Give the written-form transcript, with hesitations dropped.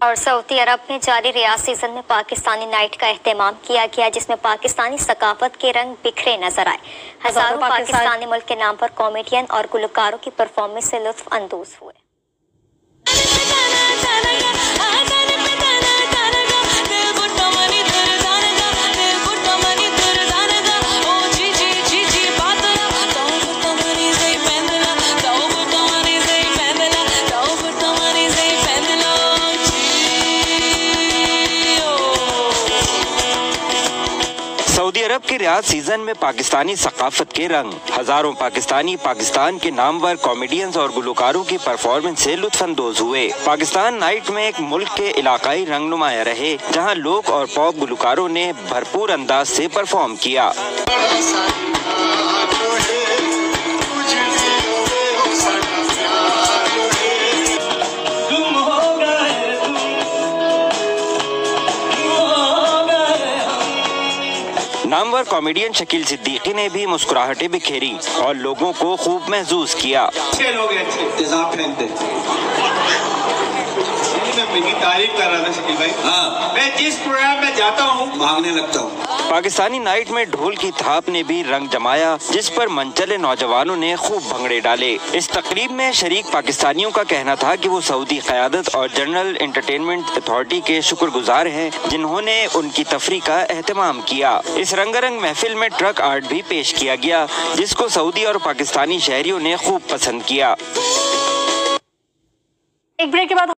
और सऊदी अरब में जारी रियाज सीजन में पाकिस्तानी नाइट का एहतमाम किया गया, जिसमें पाकिस्तानी सकाफत के रंग बिखरे नजर आए। हजारों पाकिस्तानी मुल्क के नाम पर कॉमेडियन और गुलकारों की परफॉर्मेंस से लुत्फ अंदोज हुए। सऊदी अरब के रियाज सीजन में पाकिस्तानी सकाफत के रंग। हजारों पाकिस्तानी पाकिस्तान के नामवर कॉमेडियंस और गुलकारों की परफॉर्मेंस से लुत्फानंदोज हुए। पाकिस्तान नाइट में एक मुल्क के इलाकाई रंग नुमाया रहे, जहां लोक और पॉप गुलकारों ने भरपूर अंदाज से परफॉर्म किया। नामवर कॉमेडियन शकील सिद्दीकी ने भी मुस्कुराहटें बिखेरी और लोगों को खूब महसूस किया। अच्छे लोग मेरी तारीफ कर रहा था शकील भाई। हाँ। मैं जिस प्रोग्राम में जाता हूँ भागने लगता हूँ। पाकिस्तानी नाइट में ढोल की थाप ने भी रंग जमाया, जिस पर मंचले नौजवानों ने खूब भंगड़े डाले। इस तकरीब में शरीक पाकिस्तानियों का कहना था कि वो सऊदी क़यादत और जनरल एंटरटेनमेंट अथॉरिटी के शुक्रगुजार हैं, जिन्होंने उनकी तफरीह का एहतमाम किया। इस रंगारंग महफिल में ट्रक आर्ट भी पेश किया गया, जिसको सऊदी और पाकिस्तानी शहरियों ने खूब पसंद किया। एक ब्रेक के बाद